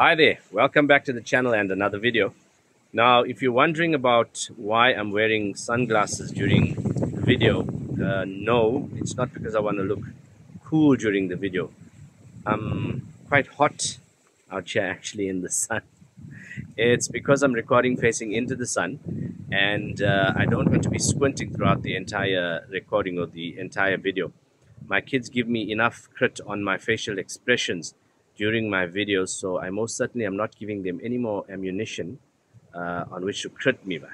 Hi there, welcome back to the channel and another video. Now, if you're wondering about why I'm wearing sunglasses during the video, no, it's not because I want to look cool during the video. I'm quite hot out here actually in the sun. It's because I'm recording facing into the sun, and I don't want to be squinting throughout the entire recording or the entire video. My kids give me enough crit on my facial expressions during my videos, so I most certainly am not giving them any more ammunition on which to crit me by.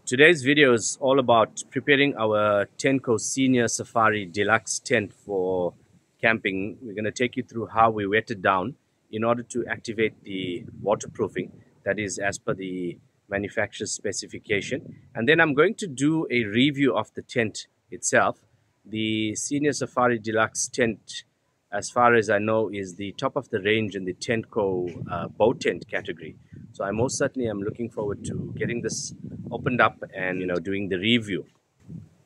Today's video is all about preparing our Tentco Senior Safari Deluxe tent for camping. We're going to take you through how we wet it down in order to activate the waterproofing, that is as per the manufacturer's specification. And then I'm going to do a review of the tent itself. The Senior Safari Deluxe tent, as far as I know, is the top of the range in the Tentco bow tent category. So I most certainly am looking forward to getting this opened up and doing the review.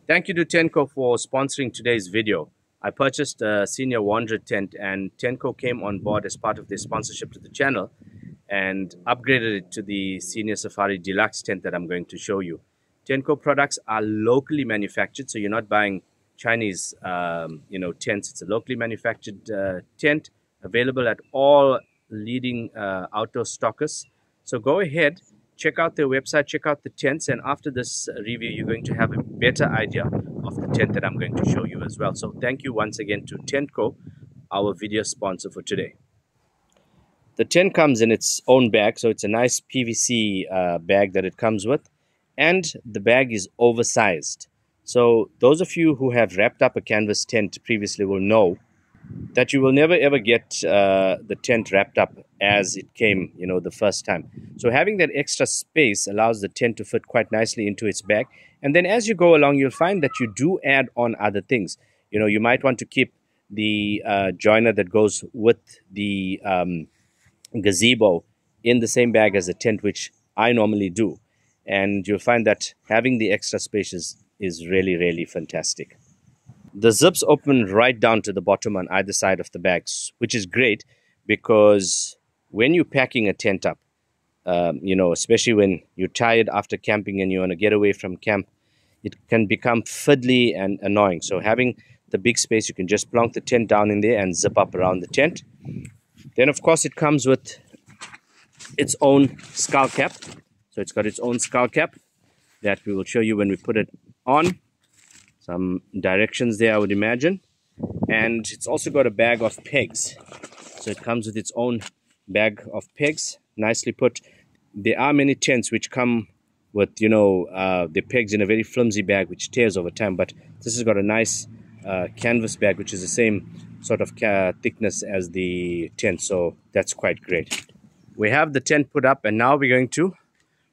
Thank you to Tentco for sponsoring today's video. I purchased a Senior Wanderer tent, and Tentco came on board as part of their sponsorship to the channel and upgraded it to the Senior Safari Deluxe tent that I'm going to show you. Tentco products are locally manufactured, so you're not buying Chinese tents. It's a locally manufactured tent available at all leading outdoor stockists. So go ahead, check out their website, check out the tents, and after this review you're going to have a better idea of the tent that I'm going to show you as well. So thank you once again to Tentco, our video sponsor for today. The tent comes in its own bag, so it's a nice PVC bag that it comes with, and the bag is oversized. So those of you who have wrapped up a canvas tent previously will know that you will never ever get the tent wrapped up as it came, the first time. So having that extra space allows the tent to fit quite nicely into its bag. And then as you go along, you'll find that you do add on other things. You might want to keep the joiner that goes with the gazebo in the same bag as the tent, which I normally do. And you'll find that having the extra space is really, really fantastic. The zips open right down to the bottom on either side of the bags, which is great because when you're packing a tent up, especially when you're tired after camping and you want to get away from camp, it can become fiddly and annoying. So having the big space, you can just plonk the tent down in there and zip up around the tent. Then, of course, it comes with its own skull cap. So it's got its own skull cap that we will show you when we put it on. Some directions there, I would imagine. And it's also got a bag of pegs. So it comes with its own bag of pegs, nicely put. There are many tents which come with, the pegs in a very flimsy bag which tears over time. But this has got a nice canvas bag which is the same sort of thickness as the tent. So that's quite great. We have the tent put up, and now we're going to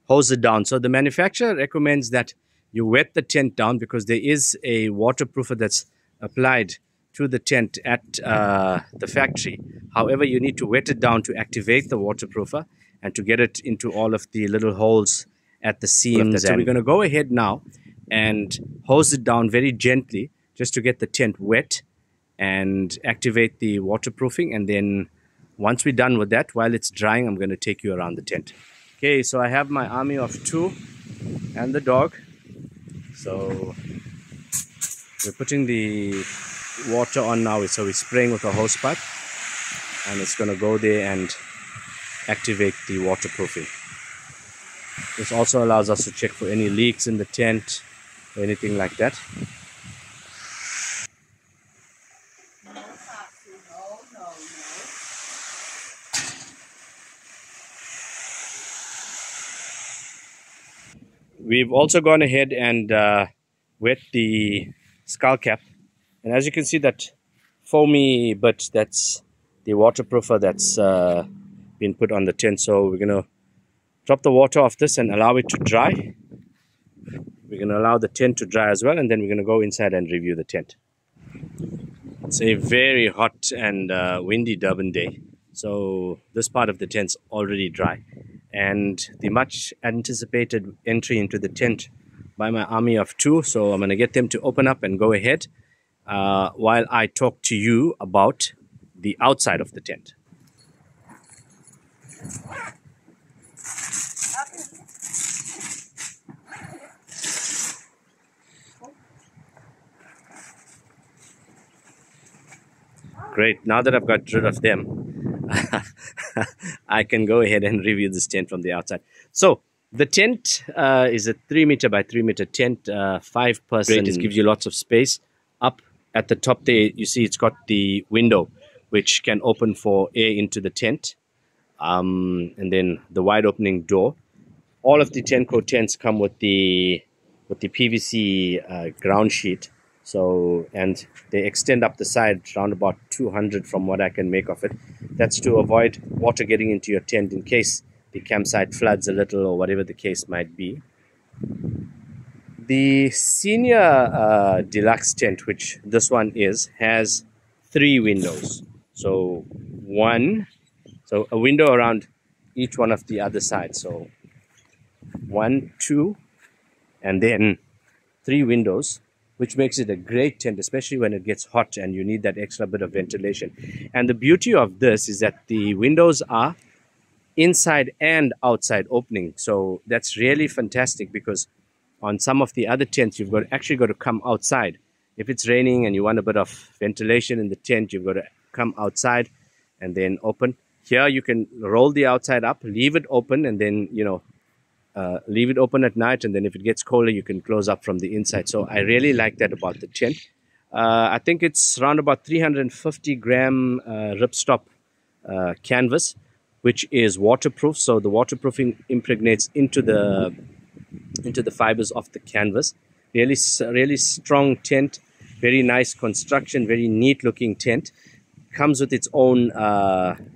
hose it down. So the manufacturer recommends that you wet the tent down because there is a waterproofer that's applied to the tent at the factory. However, you need to wet it down to activate the waterproofer and to get it into all of the little holes at the seams. So we're going to go ahead now and hose it down very gently just to get the tent wet and activate the waterproofing. And then once we're done with that, while it's drying, I'm going to take you around the tent. Okay, so I have my army of two and the dog. So we're putting the water on now. So we're spraying with a hose pipe, and it's going to go there and activate the waterproofing. This also allows us to check for any leaks in the tent or anything like that. We've also gone ahead and wet the skull cap, and as you can see, that foamy bit, that's the waterproofer that's been put on the tent. So we're going to drop the water off this and allow it to dry. We're going to allow the tent to dry as well, and then we're going to go inside and review the tent. It's a very hot and windy Durban day, so this part of the tent's already dry. And the much anticipated entry into the tent by my army of two. So I'm going to get them to open up and go ahead. while I talk to you about the outside of the tent. Great. Now that I've got rid of them, I can go ahead and review this tent from the outside. So the tent is a 3 meter by 3 meter tent, 5-person. Great. It gives you lots of space. Up at the top there, you see it's got the window, which can open for air into the tent, and then the wide opening door. All of the Tentco tents come with the PVC ground sheet. So, and they extend up the side around about 200 from what I can make of it. That's to avoid water getting into your tent in case the campsite floods a little or whatever the case might be. The senior deluxe tent, which this one is, has 3 windows. So a window around each one of the other sides. So 1, 2, and then 3 windows, which makes it a great tent, especially when it gets hot and you need that extra bit of ventilation. And the beauty of this is that the windows are inside and outside opening. So that's really fantastic, because on some of the other tents, you've actually got to come outside. If it's raining and you want a bit of ventilation in the tent, you've got to come outside and then open. Here you can roll the outside up, leave it open, and then, leave it open at night, and then if it gets colder, you can close up from the inside. So I really like that about the tent. I think it's around about 350 gram ripstop canvas, which is waterproof. So the waterproofing impregnates into the fibers of the canvas. Really strong tent, very nice construction, very neat looking tent. Comes with its own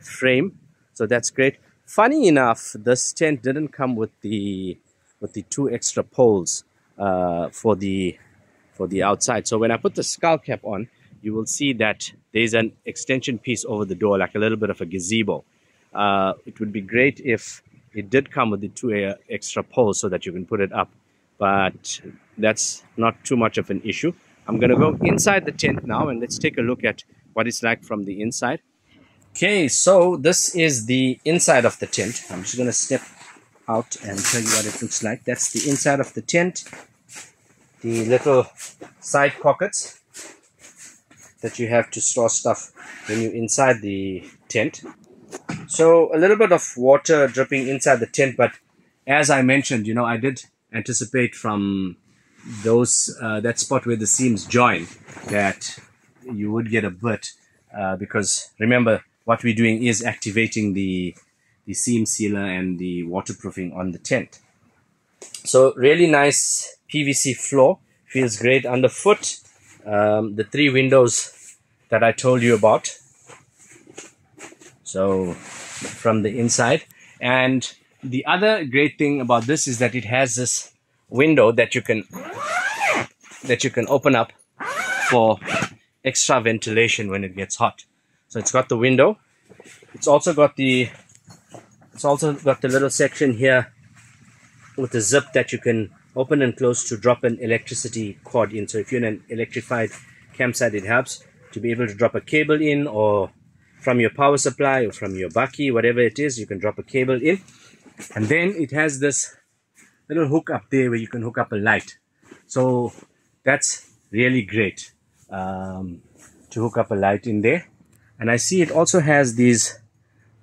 frame, so that's great. Funny enough, this tent didn't come with the 2 extra poles for the outside. So when I put the skull cap on, you will see that there's an extension piece over the door, like a little bit of a gazebo. It would be great if it did come with the 2 extra poles so that you can put it up, but that's not too much of an issue. I'm going to go inside the tent now, and let's take a look at what it's like from the inside. Okay, so this is the inside of the tent. I'm just going to step out and tell you what it looks like. That's the inside of the tent. The little side pockets that you have to store stuff when you're inside the tent. So a little bit of water dripping inside the tent, but as I mentioned, I did anticipate from those that spot where the seams join that you would get a bit, because remember, what we're doing is activating the seam sealer and the waterproofing on the tent. So really nice PVC floor, feels great underfoot. The 3 windows that I told you about, so from the inside. And the other great thing about this is that it has this window that you can open up for extra ventilation when it gets hot. So it's got the window. It's also got the little section here with a zip that you can open and close to drop an electricity cord in. So if you're in an electrified campsite, it helps to be able to drop a cable in, or from your power supply or from your bakkie, whatever it is, you can drop a cable in. And then it has this little hook up there where you can hook up a light. So that's really great to hook up a light in there. And I see it also has these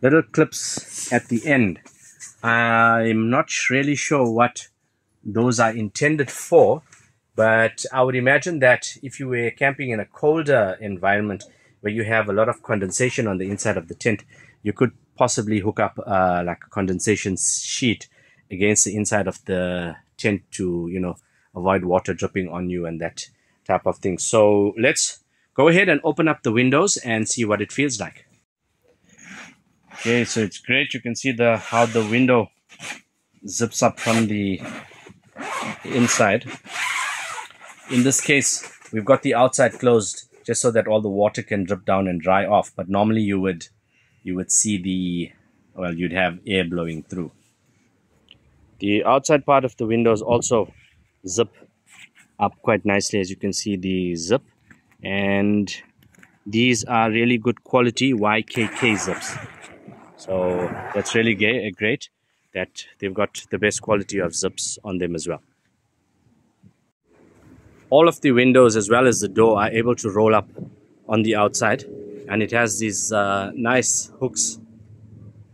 little clips at the end. I'm not really sure what those are intended for, but I would imagine that if you were camping in a colder environment where you have a lot of condensation on the inside of the tent, you could possibly hook up like a condensation sheet against the inside of the tent to, avoid water dripping on you and that type of thing. So let's go ahead and open up the windows and see what it feels like. Okay, so it's great. You can see how the window zips up from the inside. In this case, we've got the outside closed just so that all the water can drip down and dry off. But normally you would see you'd have air blowing through. The outside part of the windows also zip up quite nicely, as you can see the zip. and these are really good quality YKK zips. So that's really great that they've got the best quality of zips on them as well. All of the windows as well as the door are able to roll up on the outside, and it has these nice hooks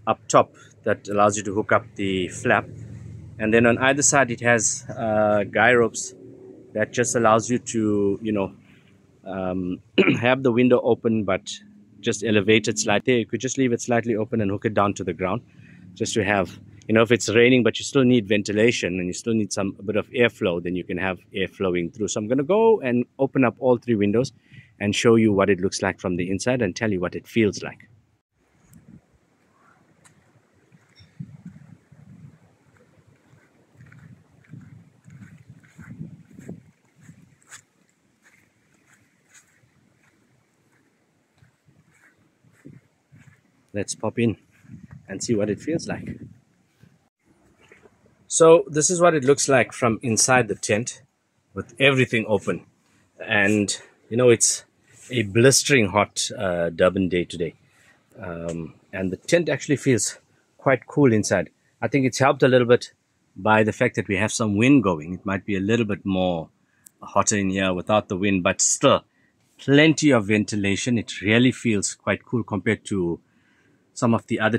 up top that allows you to hook up the flap, and then on either side it has guy ropes that just allows you to have the window open but just elevate it slightly. You could just leave it slightly open and hook it down to the ground, just to have, if it's raining but you still need ventilation and you still need a bit of airflow, then you can have air flowing through. So I'm going to go and open up all 3 windows and show you what it looks like from the inside and tell you what it feels like. Let's pop in and see what it feels like. So this is what it looks like from inside the tent with everything open. And it's a blistering hot Durban day today. And the tent actually feels quite cool inside. I think it's helped a little bit by the fact that we have some wind going. It might be a little bit more hotter in here without the wind, but still plenty of ventilation. It really feels quite cool compared to some of the other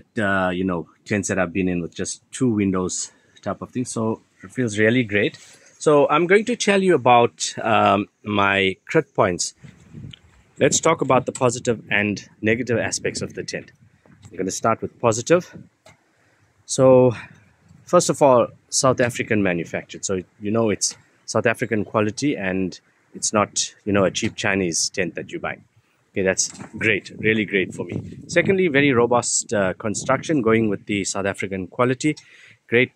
tents that I've been in with just 2 windows type of thing. So it feels really great. So I'm going to tell you about my crit points. Let's talk about the positive and negative aspects of the tent. I'm going to start with positive. So first of all, South African manufactured. So it's South African quality, and it's not a cheap Chinese tent that you buy. Okay, that's great, really great for me. Secondly, very robust construction, going with the South African quality. Great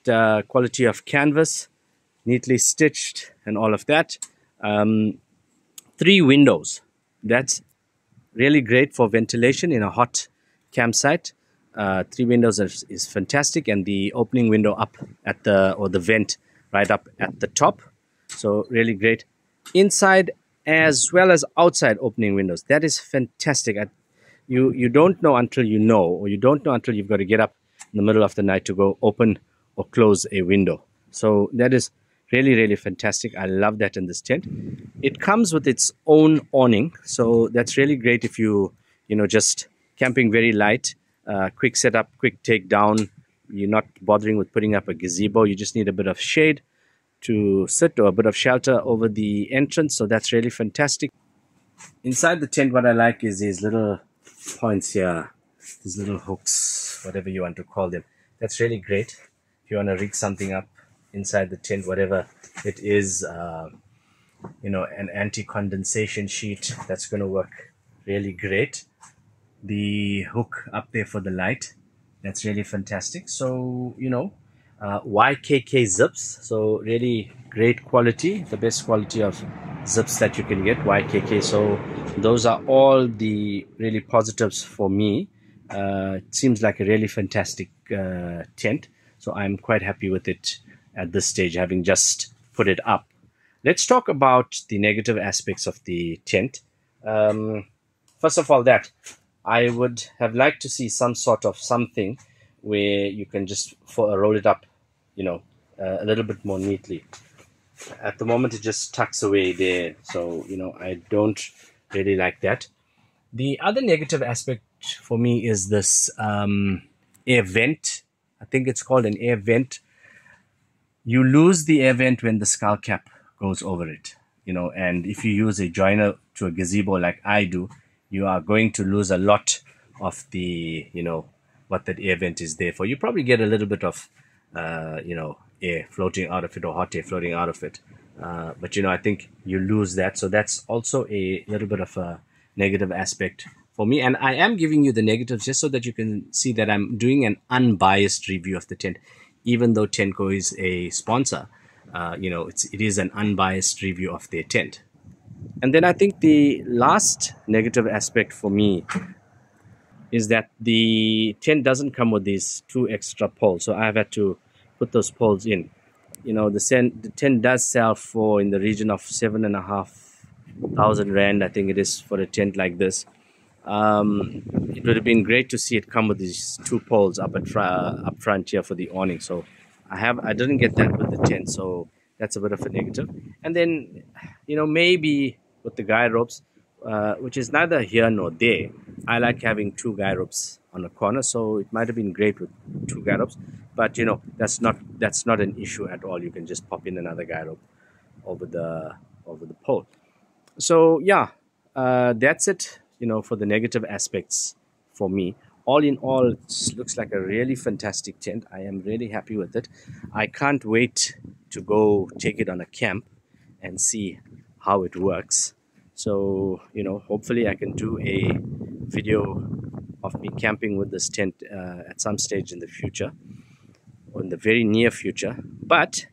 quality of canvas, neatly stitched and all of that. 3 windows. That's really great for ventilation in a hot campsite. 3 windows is fantastic, and the opening window up at the vent right up at the top. So really great. Inside as well as outside opening windows. That is fantastic. You don't know until you know, or you don't know until you've got to get up in the middle of the night to go open or close a window. So that is really, really fantastic. I love that in this tent. It comes with its own awning. So that's really great if just camping very light, quick setup, quick take down. You're not bothering with putting up a gazebo. You just need a bit of shade to sit, or a bit of shelter over the entrance. So that's really fantastic. Inside the tent, what I like is these little points here, these little hooks, whatever you want to call them. That's really great if you want to rig something up inside the tent, whatever it is. An anti-condensation sheet, that's going to work really great. The hook up there for the light, that's really fantastic. So YKK zips, so really great quality, the best quality of zips that you can get, YKK. So those are all the really positives for me. It seems like a really fantastic tent, so I'm quite happy with it at this stage, having just put it up. Let's talk about the negative aspects of the tent. First of all, that I would have liked to see some sort of something where you can just roll it up, a little bit more neatly. At the moment, it just tucks away there. So, I don't really like that. The other negative aspect for me is this air vent. I think it's called an air vent. You lose the air vent when the skull cap goes over it, and if you use a joiner to a gazebo like I do, you are going to lose a lot of the, what that air vent is there for. You probably get a little bit of, air floating out of it, or hot air floating out of it. But, I think you lose that. So that's also a little bit of a negative aspect for me. And I am giving you the negatives just so that you can see that I'm doing an unbiased review of the tent. Even though Tentco is a sponsor, it is an unbiased review of their tent. And then I think the last negative aspect for me is that the tent doesn't come with these 2 extra poles. So I've had to put those poles in. The tent does sell for in the region of $7,500 1,000 rand, I think it is, for a tent like this. It would have been great to see it come with these two poles up up front here for the awning. So I didn't get that with the tent, so that's a bit of a negative. And then, maybe with the guy ropes, which is neither here nor there. I like having two guy ropes on a corner, so it might have been great with two guy ropes. But that's not an issue at all. You can just pop in another guy rope over the pole. So yeah, that's it. For the negative aspects for me. All in all, it looks like a really fantastic tent. I am really happy with it. I can't wait to go take it on a camp and see how it works. So, hopefully I can do a video of me camping with this tent at some stage in the future, or in the very near future. But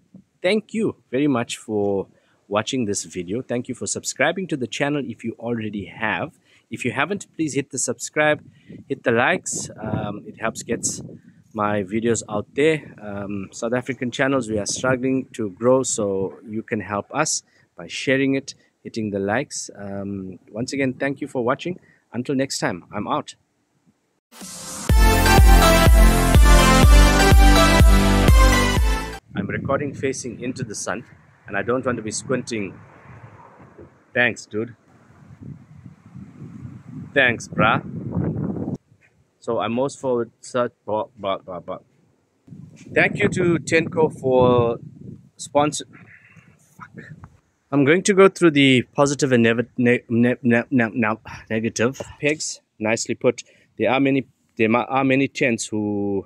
thank you very much for watching this video. Thank you for subscribing to the channel if you already have. If you haven't, please hit the subscribe, hit the likes. It helps get my videos out there. South African channels, we are struggling to grow, so you can help us by sharing it, hitting the likes. Once again, thank you for watching. Until next time, I'm out. I'm recording facing into the sun, and I don't want to be squinting. Thanks, dude. Thanks, brah. So I'm most forward. Thank you to Tentco for sponsor. I'm going to go through the positive and negative pegs. Nicely put. There are many tents who